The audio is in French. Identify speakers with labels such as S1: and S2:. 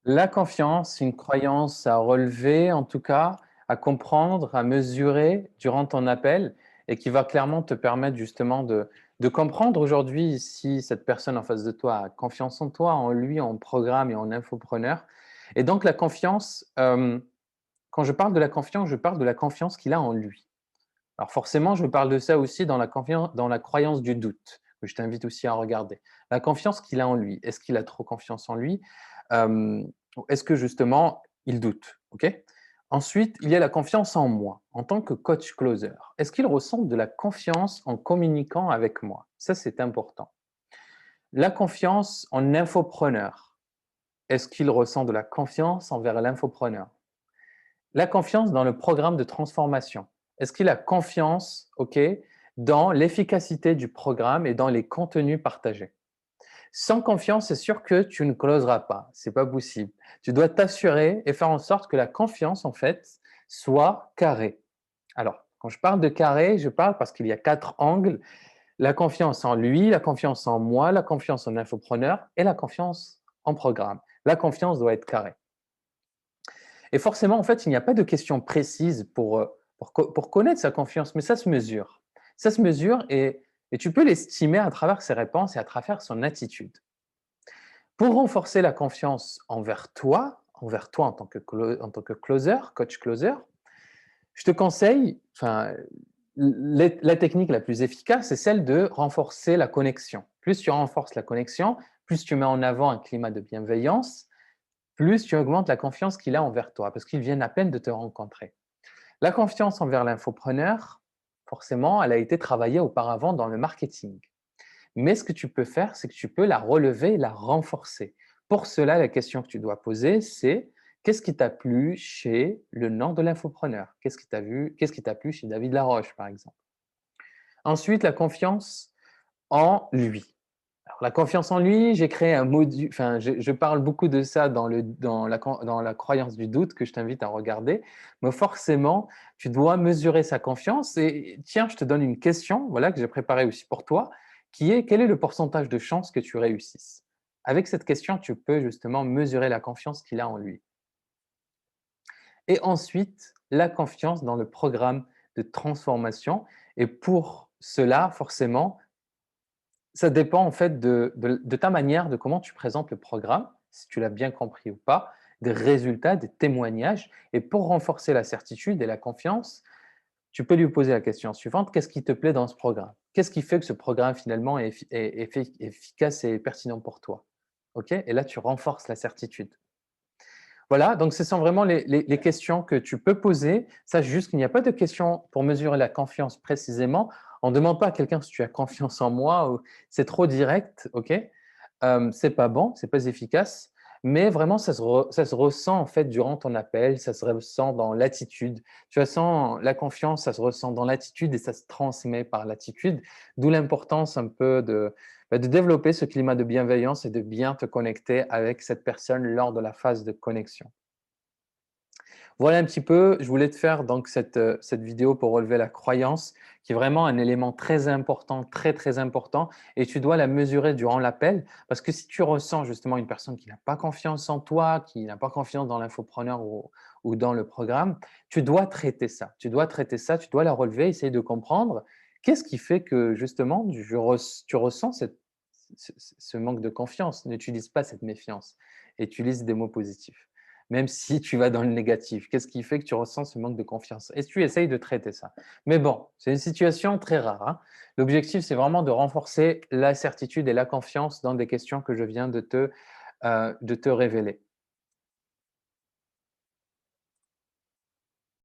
S1: La confiance, une croyance à relever, en tout cas, à comprendre, à mesurer durant ton appel et qui va clairement te permettre justement de comprendre aujourd'hui si cette personne en face de toi a confiance en toi, en lui, en programme et en infopreneur. Et donc la confiance, quand je parle de la confiance, je parle de la confiance qu'il a en lui. Alors forcément, je parle de ça aussi dans dans la croyance du doute, que je t'invite aussi à regarder. La confiance qu'il a en lui. Est-ce qu'il a trop confiance en lui? Ou est-ce que justement, il doute? OK? Ensuite, il y a la confiance en moi, en tant que coach closer. Est-ce qu'il ressent de la confiance en communiquant avec moi? Ça, c'est important. La confiance en infopreneur. Est-ce qu'il ressent de la confiance envers l'infopreneur? La confiance dans le programme de transformation. Est-ce qu'il a confiance, OK, dans l'efficacité du programme et dans les contenus partagés? Sans confiance, c'est sûr que tu ne closeras pas. C'est pas possible. Tu dois t'assurer et faire en sorte que la confiance, en fait, soit carrée. Alors, quand je parle de carré, je parle parce qu'il y a 4 angles. La confiance en lui, la confiance en moi, la confiance en infopreneur et la confiance en programme. La confiance doit être carrée. Et forcément, en fait, il n'y a pas de question précise pour connaître sa confiance, mais ça se mesure. Ça se mesure et tu peux l'estimer à travers ses réponses et à travers son attitude. Pour renforcer la confiance envers toi en tant que closer, coach closer, je te conseille, enfin, la technique la plus efficace, c'est celle de renforcer la connexion. Plus tu renforces la connexion, plus tu mets en avant un climat de bienveillance, plus tu augmentes la confiance qu'il a envers toi, parce qu'il vient à peine de te rencontrer. La confiance envers l'infopreneur, forcément, elle a été travaillée auparavant dans le marketing. Mais ce que tu peux faire, c'est que tu peux la relever et la renforcer. Pour cela, la question que tu dois poser, c'est qu'est-ce qui t'a plu chez le nom de l'infopreneur? Qu'est-ce qui t'a plu chez David Laroche, par exemple? Ensuite, la confiance en lui. Alors, la confiance en lui, j'ai créé un module, enfin, je parle beaucoup de ça dans la croyance du doute que je t'invite à regarder. Mais forcément, tu dois mesurer sa confiance. Et tiens, je te donne une question, voilà, que j'ai préparée aussi pour toi, qui est quel est le pourcentage de chances que tu réussisses? Avec cette question, tu peux justement mesurer la confiance qu'il a en lui. Et ensuite, la confiance dans le programme de transformation. Et pour cela, forcément, ça dépend en fait de ta manière, de comment tu présentes le programme, si tu l'as bien compris ou pas, des résultats, des témoignages. Et pour renforcer la certitude et la confiance, tu peux lui poser la question suivante, qu'est-ce qui te plaît dans ce programme? Qu'est-ce qui fait que ce programme finalement est efficace et pertinent pour toi? OK? Et là, tu renforces la certitude. Voilà, donc ce sont vraiment les questions que tu peux poser. Sache juste qu'il n'y a pas de questions pour mesurer la confiance précisément. On ne demande pas à quelqu'un si tu as confiance en moi ou c'est trop direct, OK? C'est pas bon, c'est pas efficace, mais vraiment ça se ressent en fait durant ton appel, ça se ressent dans l'attitude. Tu vois, sens la confiance, ça se ressent dans l'attitude et ça se transmet par l'attitude, d'où l'importance un peu de développer ce climat de bienveillance et de bien te connecter avec cette personne lors de la phase de connexion. Voilà un petit peu, je voulais te faire donc cette vidéo pour relever la croyance, qui est vraiment un élément très important, très, très important et tu dois la mesurer durant l'appel parce que si tu ressens justement une personne qui n'a pas confiance en toi, qui n'a pas confiance dans l'infopreneur ou dans le programme, tu dois traiter ça. Tu dois traiter ça, tu dois la relever, essayer de comprendre qu'est-ce qui fait que justement tu ressens ce manque de confiance. N'utilise pas cette méfiance, utilise des mots positifs même si tu vas dans le négatif. Qu'est-ce qui fait que tu ressens ce manque de confiance? Et tu essayes de traiter ça. Mais bon, c'est une situation très rare, hein. L'objectif, c'est vraiment de renforcer la certitude et la confiance dans des questions que je viens de te révéler.